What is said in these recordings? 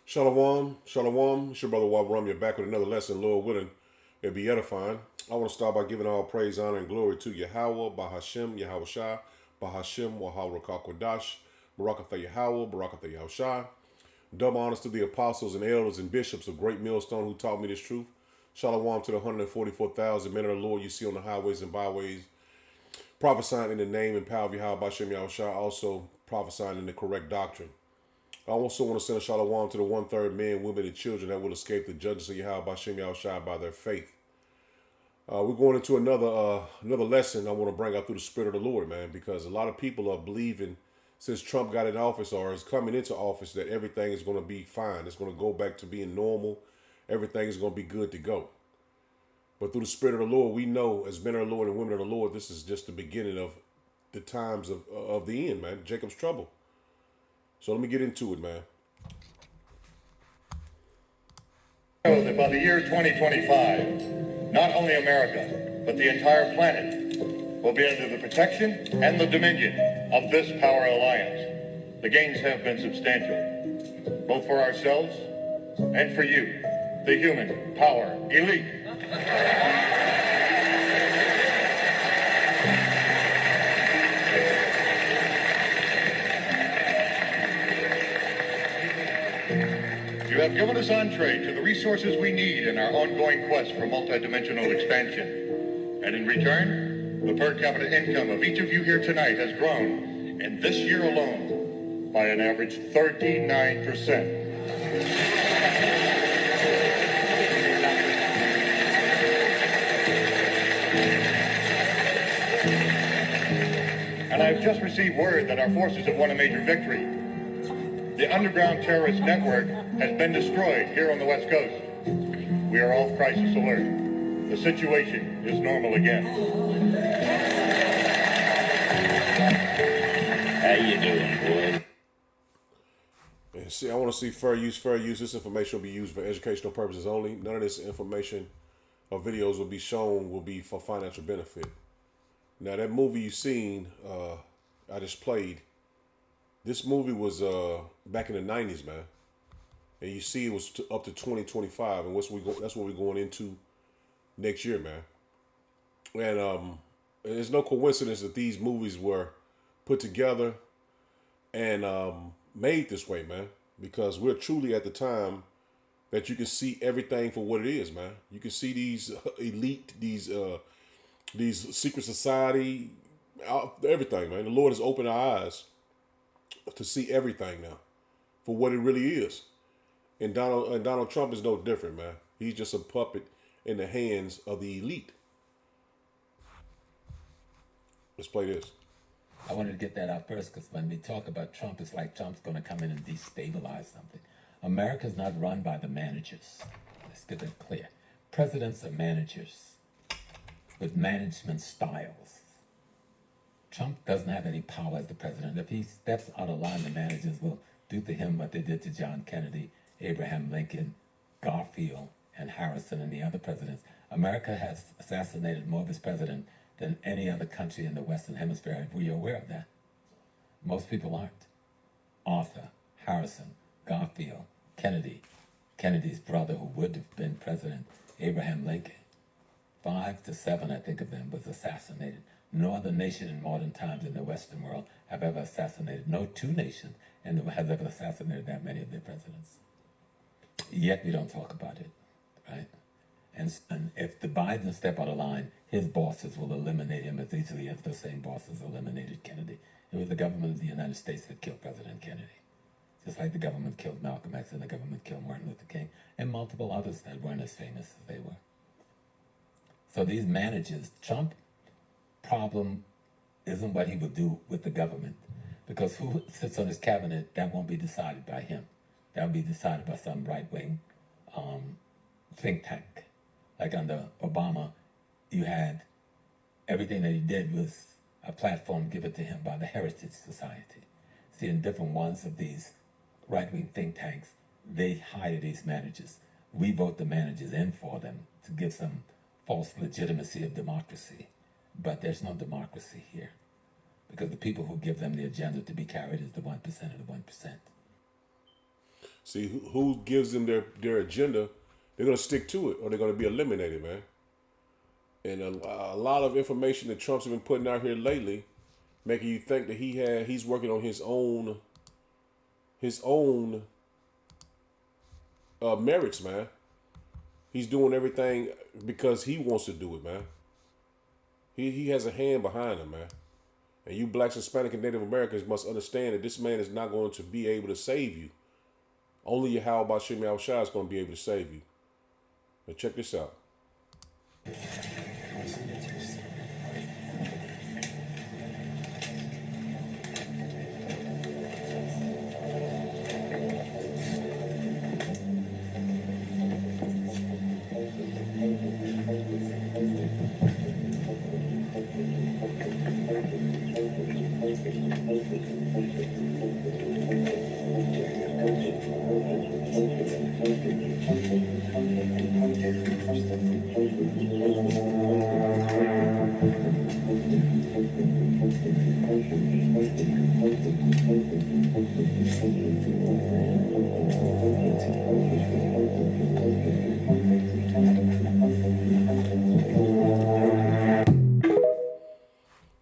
Shalom, shalom. It's your brother Wabram. You're back with another lesson, Lord willing. It'll be edifying. I want to start by giving all praise, honor, and glory to Yahweh, Bahashem, Yahweh Shai, Bahashem, Wahal Rakakwadash, Barakatha Yahweh, Barakatha Yahweh Shai. Double honors to the apostles and elders and bishops of Great Millstone who taught me this truth. Shalom to the 144,000 men of the Lord you see on the highways and byways, prophesying in the name and power of Yahweh, Bahashem, Yahweh Shai, also prophesying in the correct doctrine. I also want to send a shalom to the one-third men, women, and children that will escape the judgments of Yahweh Bashem Yahushua by their faith. We're going into another lesson I want to bring out through the Spirit of the Lord, man, because a lot of people are believing since Trump got in office or is coming into office that everything is going to be fine. It's going to go back to being normal. Everything is going to be good to go. But through the Spirit of the Lord, we know as men of the Lord and women of the Lord, this is just the beginning of the times of the end, man. Jacob's trouble. So let me get into it, man. That by the year 2025, not only America, but the entire planet will be under the protection and the dominion of this power alliance. The gains have been substantial, both for ourselves and for you, the human power elite. You have given us entree to the resources we need in our ongoing quest for multidimensional expansion. And in return, the per capita income of each of you here tonight has grown, in this year alone, by an average 39%. And I've just received word that our forces have won a major victory. The underground terrorist network has been destroyed here on the West Coast. We are off crisis alert. The situation is normal again. How you doing, boy? And see, I want to see fair use, fair use. This information will be used for educational purposes only. None of this information or videos will be shown will be for financial benefit. Now, that movie you seen, I just played. This movie was back in the 90s, man. And you see it was up to 2025. And that's what we're going into next year, man. And there's no coincidence that these movies were put together and made this way, man. Because we're truly at the time that you can see everything for what it is, man. You can see these elite, these secret society, everything, man. The Lord has opened our eyes to see everything now for what it really is. And Donald Trump is no different, man. He's just a puppet in the hands of the elite. Let's play this. I wanted to get that out first because when we talk about Trump, it's like Trump's going to come in and destabilize something. America's not run by the managers. Let's get that clear. Presidents are managers with management styles. Trump doesn't have any power as the president. If he steps out of line, the managers will do to him what they did to John Kennedy, Abraham Lincoln, Garfield, and Harrison, and the other presidents. America has assassinated more of its president than any other country in the Western Hemisphere. Were you aware of that? Most people aren't. Arthur, Harrison, Garfield, Kennedy, Kennedy's brother who would have been president, Abraham Lincoln. 5 to 7, I think, of them was assassinated. No other nation in modern times in the Western world have ever assassinated. No two nations has ever assassinated that many of their presidents. Yet we don't talk about it, right? And if the Biden step out of line, his bosses will eliminate him as easily as the same bosses eliminated Kennedy. It was the government of the United States that killed President Kennedy. Just like the government killed Malcolm X and the government killed Martin Luther King and multiple others that weren't as famous as they were. So these managers, Trump problem isn't what he will do with the government, because who sits on his cabinet, that won't be decided by him. That will be decided by some right-wing think tank. Like under Obama, you had everything that he did was a platform given to him by the Heritage Society. See, in different ones of these right-wing think tanks, they hire these managers. We vote the managers in for them to give some false legitimacy of democracy. But there's no democracy here, because the people who give them the agenda to be carried is the 1% of the 1%. See, who gives them their agenda, they're going to stick to it or they're going to be eliminated, man. And a lot of information that Trump's been putting out here lately, making you think that he's working on his own merits, man. He's doing everything because he wants to do it, man. He has a hand behind him, man. And you blacks, Hispanic, and Native Americans must understand that this man is not going to be able to save you. Only Yahweh Bashim Yahushua is going to be able to save you. Now check this out.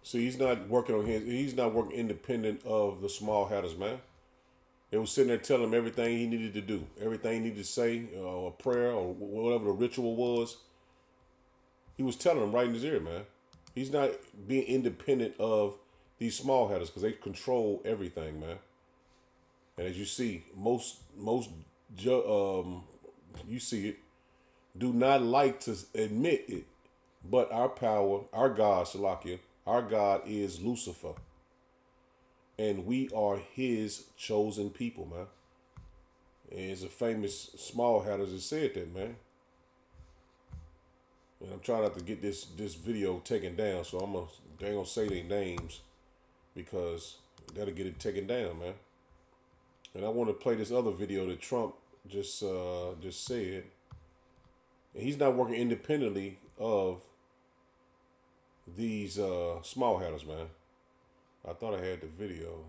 See, he's not working independent of the small hatters, man. They was sitting there telling him everything he needed to do, everything he needed to say, a prayer or whatever the ritual was. He was telling them right in his ear, man. He's not being independent of these small hatters because they control everything, man. And as you see, most you see it, do not like to admit it, but our power, our God, Salakia, our God is Lucifer. And we are his chosen people, man. And it's a famous small hatters that said that, man. And I'm trying not to get this video taken down, so they ain't gonna say their names because that'll get it taken down, man. And I want to play this other video that Trump just said. And he's not working independently of these small hatters, man. I thought I had the video.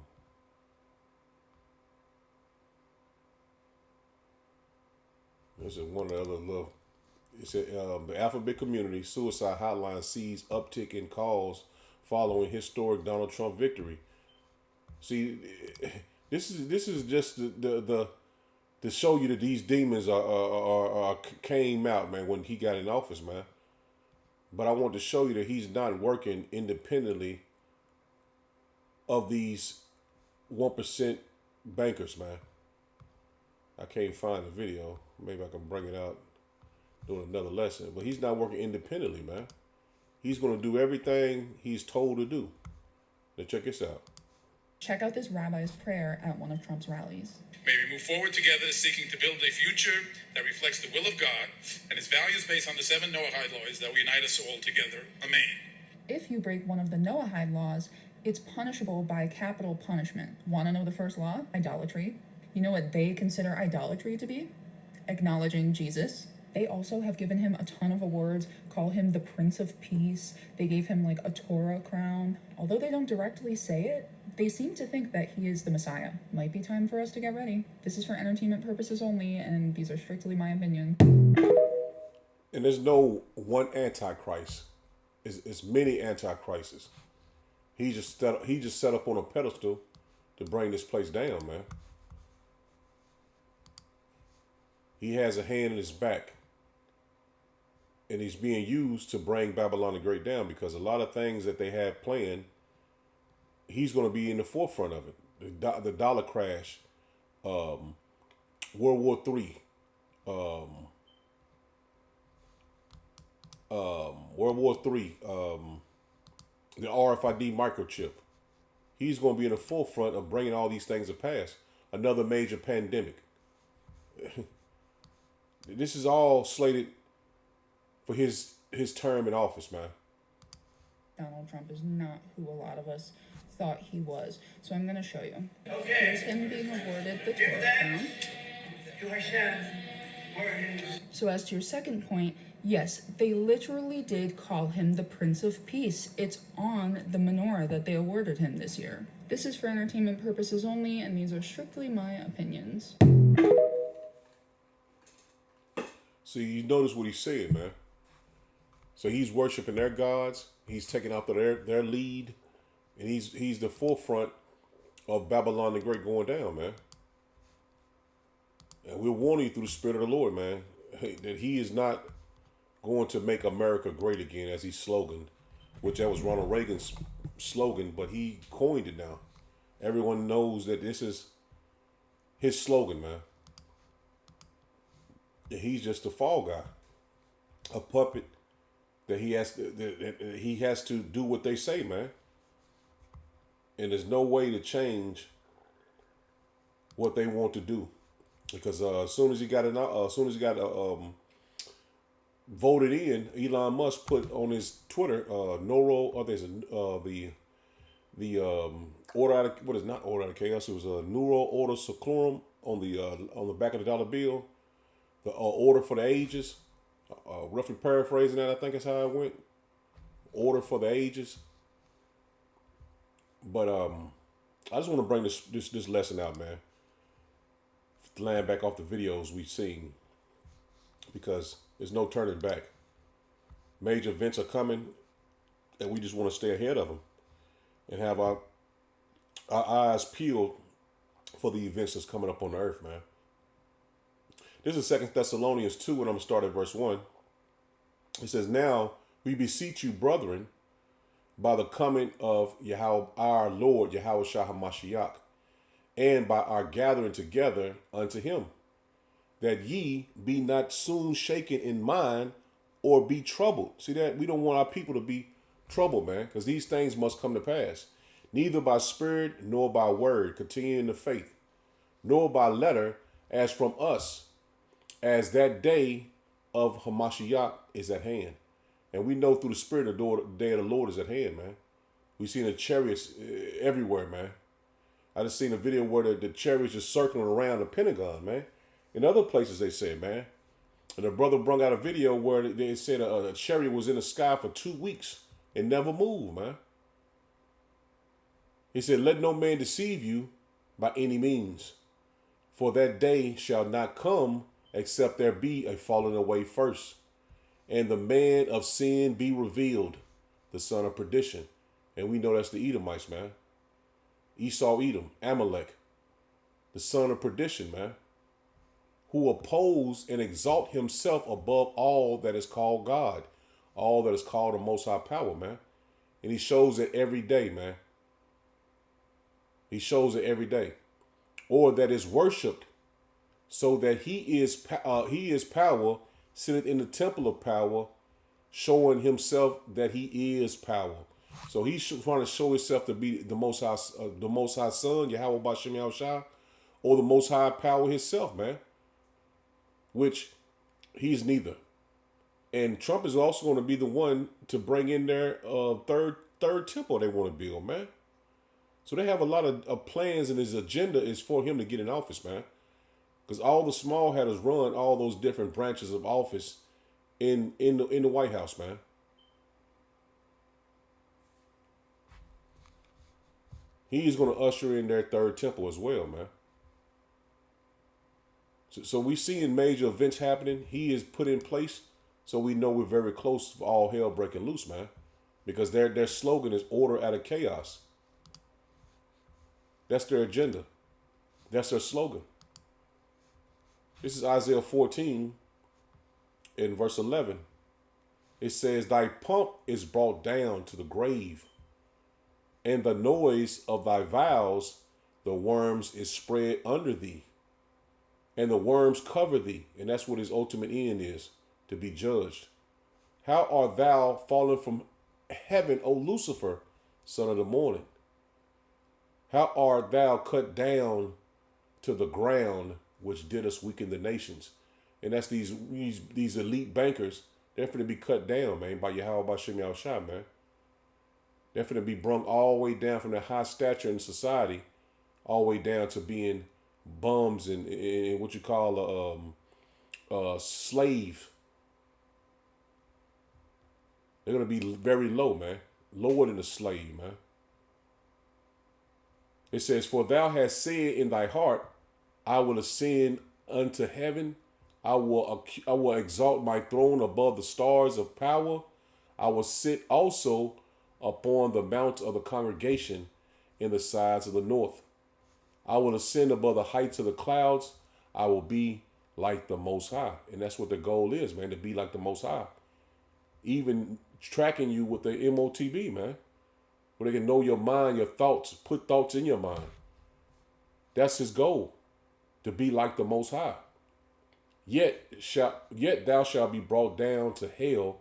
This is one of the other little. It said the Alphabet Community Suicide Hotline sees uptick in calls following historic Donald Trump victory. See, this is just the to show you that these demons are came out, man, when he got in office, man. But I want to show you that he's not working independently of these 1% bankers, man. I can't find the video. Maybe I can bring it out doing another lesson. But he's not working independently, man. He's going to do everything he's told to do. Now check this out. Check out this rabbi's prayer at one of Trump's rallies. May we move forward together seeking to build a future that reflects the will of God and its values based on the 7 Noahide laws that will unite us all together. Amen. If you break one of the Noahide laws, it's punishable by capital punishment. Want to know the first law? Idolatry. You know what they consider idolatry to be? Acknowledging Jesus. They also have given him a ton of awards, call him the Prince of Peace. They gave him like a Torah crown. Although they don't directly say it, they seem to think that he is the Messiah. Might be time for us to get ready. This is for entertainment purposes only, and these are strictly my opinion. And there's no one Antichrist. It's many Antichrists. He just set up on a pedestal to bring this place down, man. He has a hand in his back. And he's being used to bring Babylon the Great down because a lot of things that they have planned, he's going to be in the forefront of it. The dollar crash, World War III, the RFID microchip. He's going to be in the forefront of bringing all these things to pass. Another major pandemic. This is all slated for his term in office, man. Donald Trump is not who a lot of us thought he was. So I'm going to show you. Here's him being awarded the Torah crown. So as to your second point, yes, they literally did call him the Prince of Peace. It's on the menorah that they awarded him this year. This is for entertainment purposes only, and these are strictly my opinions. See, you notice what he's saying, man. So he's worshiping their gods. He's taking out their lead, and he's the forefront of Babylon the Great going down, man. And we're warning you through the Spirit of the Lord, man, that he is not going to make America great again, as he slogan, which that was Ronald Reagan's slogan, but he coined it now. Everyone knows that this is his slogan, man. And he's just a fall guy, a puppet that he has to do what they say, man. And there's no way to change what they want to do, because as soon as he got voted in, Elon Musk put on his Twitter, there's the order out of, what is not order out of chaos? It was a Neuro Order Seclorum on the back of the dollar bill, the order for the ages. Roughly paraphrasing that, I think is how it went. Order for the ages. But I just want to bring this lesson out, man. Laying back off the videos we've seen, because there's no turning back. Major events are coming, and we just want to stay ahead of them and have our eyes peeled for the events that's coming up on the earth, man. This is 2 Thessalonians 2, and I'm going to start at verse 1. It says, "Now we beseech you, brethren, by the coming of our Lord Yahushua HaMashiach, and by our gathering together unto him, that ye be not soon shaken in mind or be troubled." See that? We don't want our people to be troubled, man, because these things must come to pass. "Neither by spirit nor by word, continue in the faith, nor by letter, as from us, as that day of Hamashiach is at hand." And we know through the Spirit the day of the Lord is at hand, man. We've seen the chariots everywhere, man. I just seen a video where the chariots are circling around the Pentagon, man. In other places, they say, man. And a brother brought out a video where they said a chariot was in the sky for 2 weeks and never moved, man. He said, "Let no man deceive you by any means, for that day shall not come except there be a falling away first, and the man of sin be revealed, the son of perdition." And we know that's the Edomites, man. Esau, Edom, Amalek, the son of perdition, man, who oppose and exalt himself above all that is called God, all that is called the Most High Power, man. And he shows it every day, man. He shows it every day. Or that is worshipped, so that he is power, sitteth in the temple of power, showing himself that he is power. So he's trying to show himself to be the Most High Son, Yahweh Bashem Yahushua, or the Most High Power himself, man. Which he's neither. And Trump is also going to be the one to bring in their third temple they want to build, man. So they have a lot of plans, and his agenda is for him to get in office, man. Because all the small hatters run all those different branches of office in the White House, man. He's going to usher in their third temple as well, man. So we see in major events happening, he is put in place, so we know we're very close to all hell breaking loose, man. Because their slogan is order out of chaos. That's their agenda. That's their slogan. This is Isaiah 14 in verse 11. It says, "Thy pomp is brought down to the grave, and the noise of thy vows, the worms is spread under thee, and the worms cover thee." And that's what his ultimate end is, to be judged. "How art thou fallen from heaven, O Lucifer, son of the morning? How art thou cut down to the ground, which didst weaken the nations?" And that's these elite bankers. They're finna be cut down, man, by Yahweh Bashem Yahushua, man. They're finna be brung all the way down from their high stature in society, all the way down to being bums and what you call a slave. They're gonna be very low, man, lower than a slave, man. It says, "For thou hast said in thy heart, I will ascend unto heaven. I will exalt my throne above the stars of power. I will sit also upon the mount of the congregation in the sides of the north. I will ascend above the heights of the clouds. I will be like the Most High. And that's what the goal is, man, to be like the Most High. Even tracking you with the MOTB, man, where they can know your mind, your thoughts, put thoughts in your mind. That's his goal, to be like the Most High. Yet thou shalt be brought down to hell,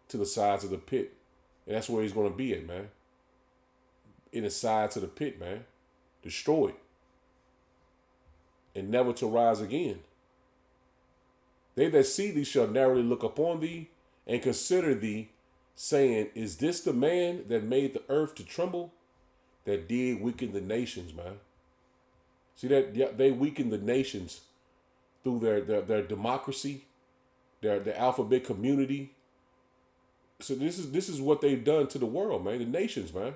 to the sides of the pit. And that's where he's going to be at, man. In the sides of the pit, man. Destroyed. And never to rise again. They that see thee shall narrowly look upon thee and consider thee, saying, is this the man that made the earth to tremble, that did weaken the nations, man? See that? Yeah, they weakened the nations through their democracy, their alphabet community. So this is what they've done to the world, man, the nations, man.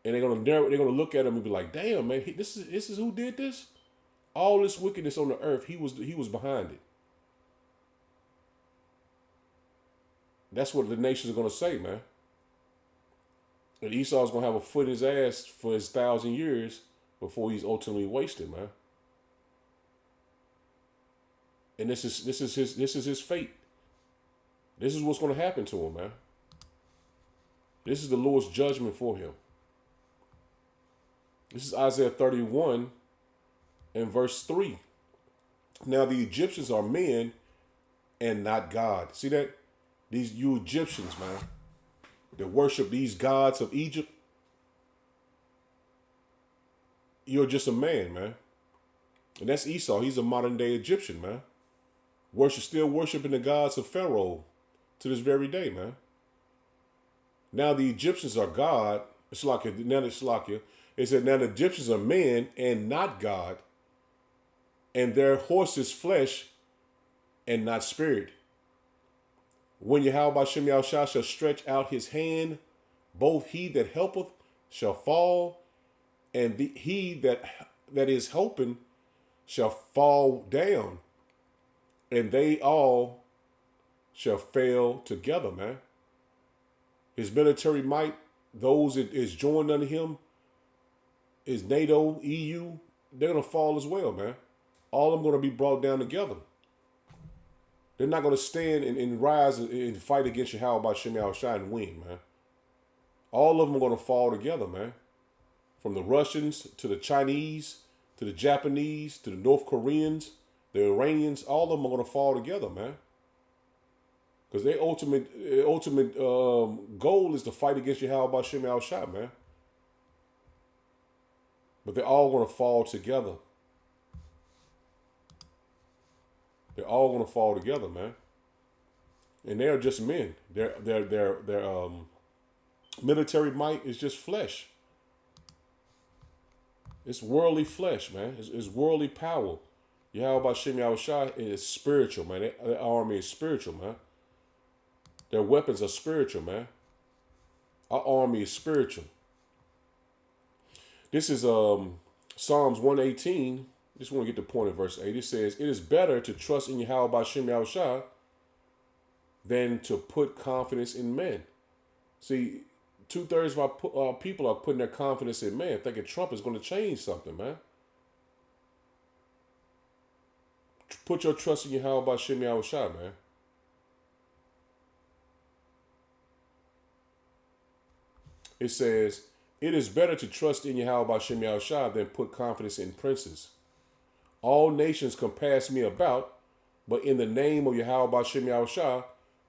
And they're gonna look at him and be like, damn, man, this is who did this? All this wickedness on the earth, he was behind it. That's what the nations are gonna say, man. And Esau's gonna have a foot in his ass for his 1,000 years before he's ultimately wasted, man. And this is his fate. This is what's gonna happen to him, man. This is the Lord's judgment for him. This is Isaiah 31 and verse 3. Now the Egyptians are men and not God. See that? You Egyptians, man, that worship these gods of Egypt, you're just a man, man. And that's Esau. He's a modern day Egyptian, man. Still worshiping the gods of Pharaoh to this very day, man. Now the Egyptians are God. It said, now the Egyptians are men and not God, and their horse is flesh and not spirit. When Yahweh Bashem Yahushua shall stretch out his hand, both he that helpeth shall fall, and he that is helping shall fall down, and they all shall fail together, man. His military might, those that is joined under him, is NATO, EU, they're going to fall as well, man. All of them going to be brought down together. They're not going to stand and rise and fight against Yahweh Bashem Yahushua and win, man. All of them are going to fall together, man. From the Russians to the Chinese to the Japanese to the North Koreans, the Iranians, all of them are going to fall together, man. Because their ultimate goal is to fight against Yahweh Bashem Yahushua, man. But they're all going to fall together. They're all going to fall together, man. And they're just men. Their military might is just flesh. It's worldly flesh, man. It's worldly power. Yahweh Bashem Yahushua is spiritual, man. Their army is spiritual, man. Their weapons are spiritual, man. Our army is spiritual. This is Psalms 118. Just want to get the point of verse 8. It says, it is better to trust in Yahweh Bashem Yahushua than to put confidence in men. See, 2/3 of our people are putting their confidence in man, thinking Trump is going to change something, man. Put your trust in Yahweh Bashem Yahushua, man. It says, it is better to trust in Yahweh Bashem Yahushua than put confidence in princes. All nations compass me about, but in the name of Yahweh Bashem Yahushua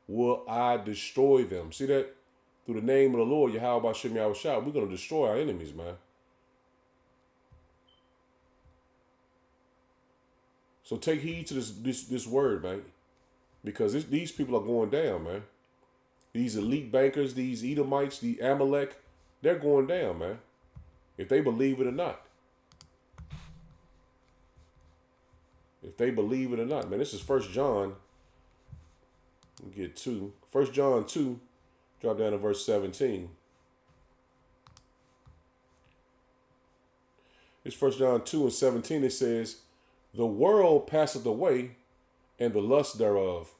will I destroy them. See that? Through the name of the Lord, Yahweh Bashem Yahushua, we're going to destroy our enemies, man. So take heed to this word, man. Because these people are going down, man. These elite bankers, these Edomites, the Amalek, they're going down, man. If they believe it or not. If they believe it or not, man. This is 1 John. Let me get 2. 1 John 2. Drop down to verse 17. It's 1 John 2:17. It says, "The world passeth away, and the lust thereof.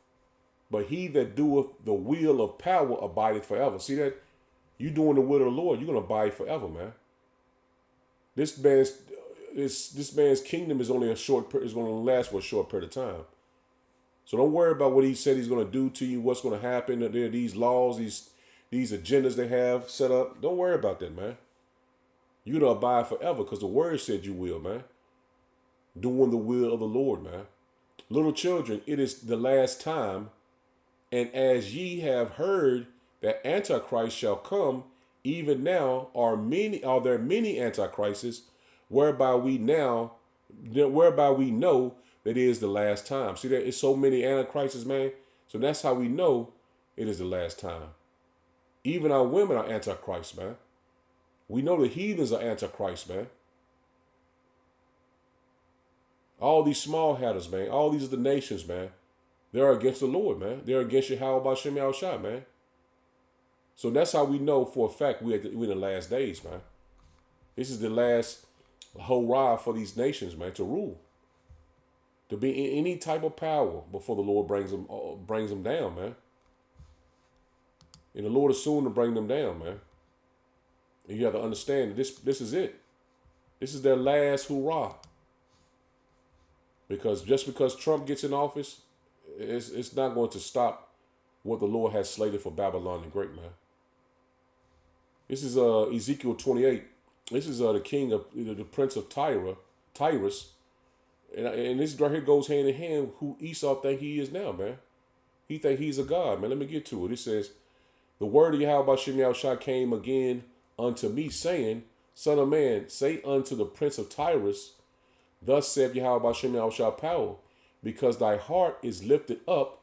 But he that doeth the will of power abideth forever." See that? You doing the will of the Lord, you're gonna abide forever, man. This man's kingdom is only is gonna last for a short period of time. So don't worry about what he said he's gonna do to you, what's gonna happen. There are these laws, these agendas they have set up. Don't worry about that, man. You're gonna abide forever because the word said you will, man. Doing the will of the Lord, man. Little children, it is the last time. And as ye have heard that Antichrist shall come, even now are there many antichrists, whereby we know that it is the last time. See that it's so many antichrists, man. So that's how we know it is the last time. Even our women are antichrists, man. We know the heathens are antichrists, man. All these small hatters, man. All these are the nations, man. They're against the Lord, man. They're against Yahweh B'Shem Yahushua, man. So that's how we know for a fact we're in the last days, man. This is the last hurrah for these nations, man, to rule. To be in any type of power before the Lord brings them down, man. And the Lord is soon to bring them down, man. And you have to understand that this is it. This is their last hurrah. Because just because Trump gets in office, it's not going to stop what the Lord has slated for Babylon the Great, man. This is Ezekiel 28. This is the king of the prince of Tyrus. And this right here goes hand in hand who Esau think he is now, man. He think he's a god, man. Let me get to it. It says, "The word of Yahweh B'Shem Yahushua came again unto me, saying, Son of man, say unto the prince of Tyrus, Thus saith Yahweh B'Shem Yahushua power, because thy heart is lifted up,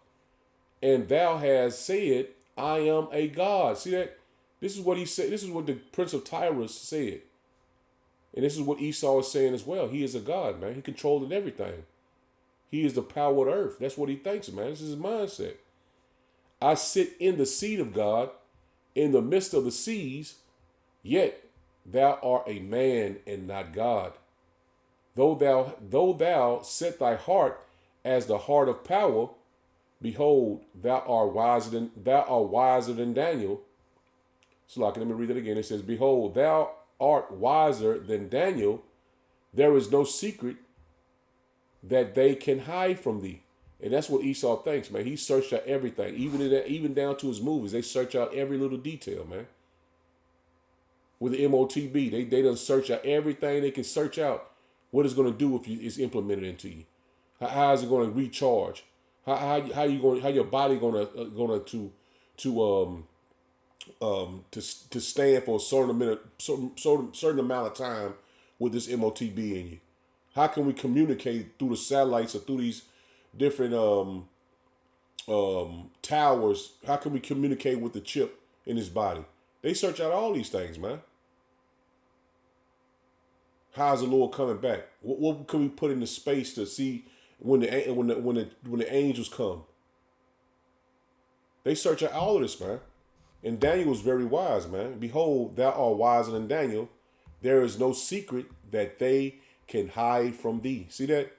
and thou hast said, I am a god." See that? This is what he said. This is what the prince of Tyrus said. And this is what Esau is saying as well. He is a god, man. He controlled everything. He is the power of the earth. That's what he thinks, man. This is his mindset. "I sit in the seat of God, in the midst of the seas, yet thou art a man and not God. Though thou set thy heart as the heart of power, behold, thou art wiser than Daniel." So let me read it again. It says, "Behold, thou art wiser than Daniel. There is no secret that they can hide from thee." And that's what Esau thinks, man. He searched out everything, even down to his movies. They search out every little detail, man. With the MOTB, they done search out everything they can search out. What it's going to do if it's implemented into you? How is it going to recharge? How your body going to stand for a certain amount of time with this MOTB in you? How can we communicate through the satellites or through these different towers? How can we communicate with the chip in his body? They search out all these things, man. How's the Lord coming back? What can we put into space to see when the angels come? They search out all of this, man. And Daniel was very wise, man. "Behold, thou art wiser than Daniel. There is no secret that they can hide from thee." See that?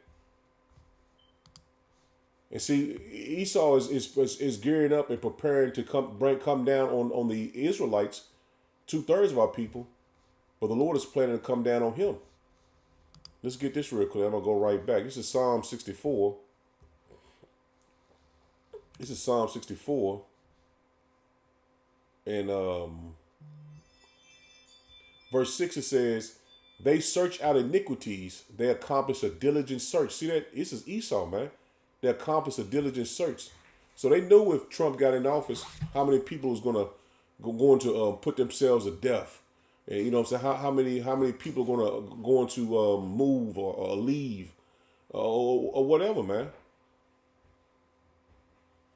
And see, Esau is gearing up and preparing to come down on the Israelites, 2/3 of our people. But the Lord is planning to come down on him. Let's get this real quick. I'm going to go right back. This is Psalm 64. This is Psalm 64. And verse 6, it says, "They search out iniquities. They accomplish a diligent search." See that? This is Esau, man. They accomplish a diligent search. So they knew if Trump got in office, how many people was going to put themselves to death. And you know what I'm saying? How many people are going to move or leave or whatever, man.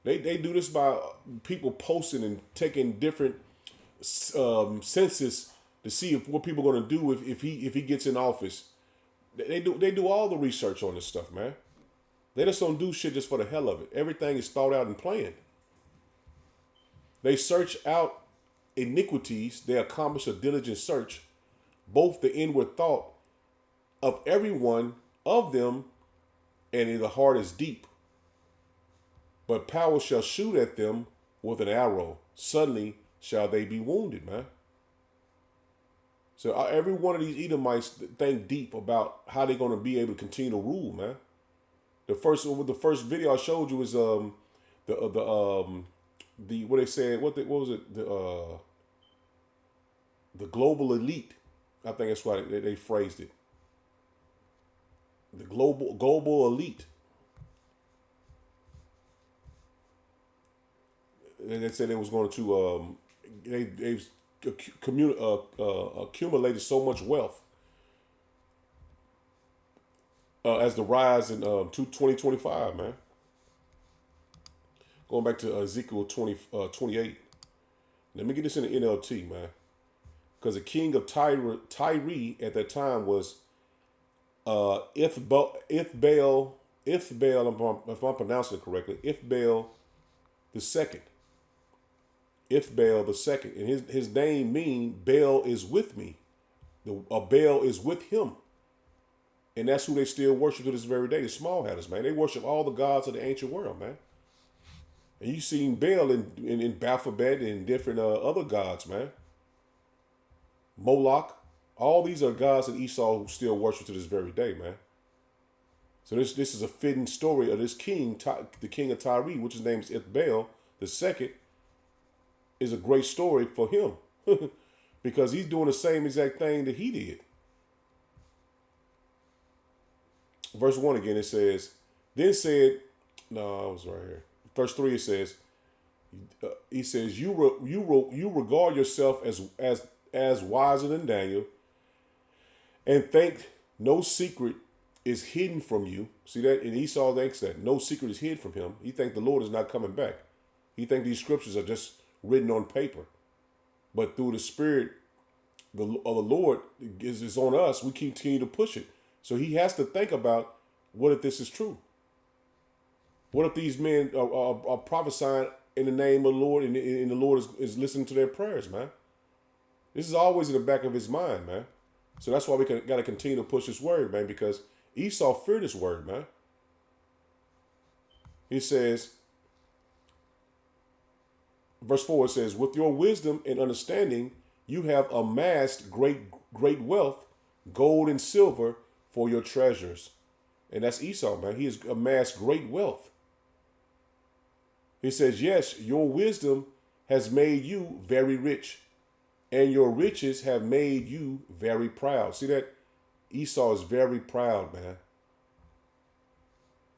They do this by people posting and taking different census to see what people are going to do if he gets in office. They do all the research on this stuff, man. They just don't do shit just for the hell of it. Everything is thought out and planned. They search out iniquities. They accomplish a diligent search, both the inward thought of every one of them, and the heart is deep. But power shall shoot at them with an arrow. Suddenly shall they be wounded, man. So every one of these Edomites think deep about how they're going to be able to continue to rule, man. The first video I showed you was the what they said, what was it, the global elite. I think that's why they phrased it. The global elite. And they said they was going to they've accumulated so much wealth as the rise in 2025, man. Going back to Ezekiel 28. Let me get this in the NLT, man. Because the king of Tyre at that time was Ithbaal, if I'm pronouncing it correctly, Ithbaal the second. Ithbaal the second. And his name means Baal is with me. Baal is with him. And that's who they still worship to this very day, the small hatters, man. They worship all the gods of the ancient world, man. And you seen Baal in Baphomet and different other gods, man. Moloch. All these are gods that Esau still worship to this very day, man. So this is a fitting story of this king, the king of Tyre, which his name is Ithbaal the second, is a great story for him because he's doing the same exact thing that he did. Verse 1 again, it says, then said, no, I was right here. Verse 3, it says, he says, you regard yourself as wiser than Daniel, and think no secret is hidden from you. See that? And Esau thinks that no secret is hid from him. He thinks the Lord is not coming back. He thinks these scriptures are just written on paper. But through the Spirit of the Lord is on us, we continue to push it. So he has to think about, what if this is true? What if these men are prophesying in the name of the Lord and the Lord is listening to their prayers, man? This is always in the back of his mind, man. So that's why we got to continue to push this word, man, because Esau feared this word, man. He says, verse 4, it says, with your wisdom and understanding, you have amassed great wealth, gold and silver for your treasures. And that's Esau, man. He has amassed great wealth. He says, yes, your wisdom has made you very rich, and your riches have made you very proud. See that? Esau is very proud, man.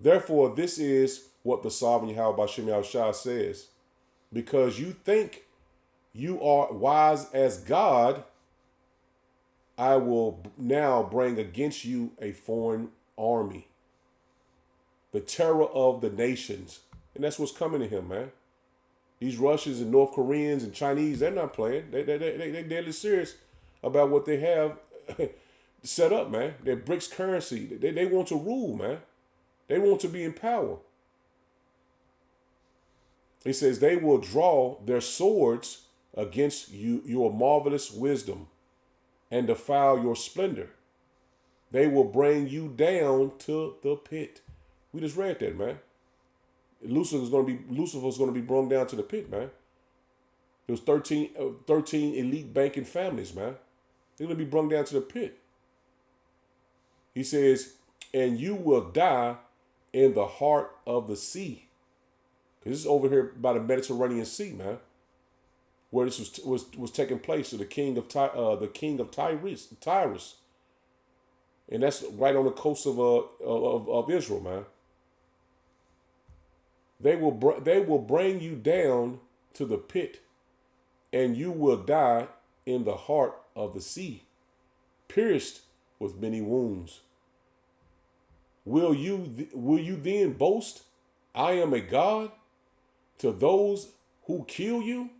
Therefore, this is what the sovereign Yahweh B'Shem Yahushua says. Because you think you are wise as God, I will now bring against you a foreign army, the terror of the nations. And that's what's coming to him, man. These Russians and North Koreans and Chinese, they're not playing. They're deadly serious about what they have set up, man. Their BRICS currency. They want to rule, man. They want to be in power. He says they will draw their swords against you, your marvelous wisdom, and defile your splendor. They will bring you down to the pit. We just read that, man. Lucifer's going to be brought down to the pit, man. There was 13 elite banking families, man. They're going to be brought down to the pit. He says, and you will die in the heart of the sea. Because this is over here by the Mediterranean Sea, man, where this was taking place. So the king of Tyrus, and that's right on the coast of Israel, man. They will bring you down to the pit, and you will die in the heart of the sea, pierced with many wounds. Will you then boast, I am a God, to those who kill you?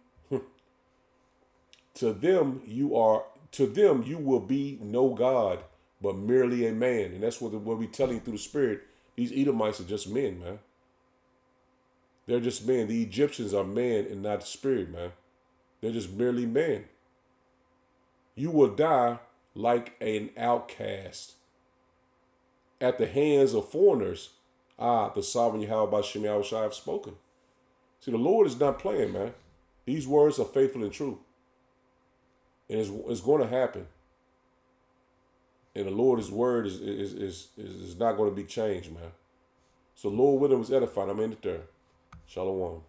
To them you will be no God, but merely a man. And that's what we're telling you through the Spirit. These Edomites are just men, man. They're just men. The Egyptians are man and not spirit, man. They're just merely men. You will die like an outcast. at the hands of foreigners, the sovereign Yahweh Bashem Yahweh Shai have spoken. See, the Lord is not playing, man. These words are faithful and true. And it's going to happen. And the Lord's word is not going to be changed, man. So Lord willing was edified. I'm in it there. Shalom.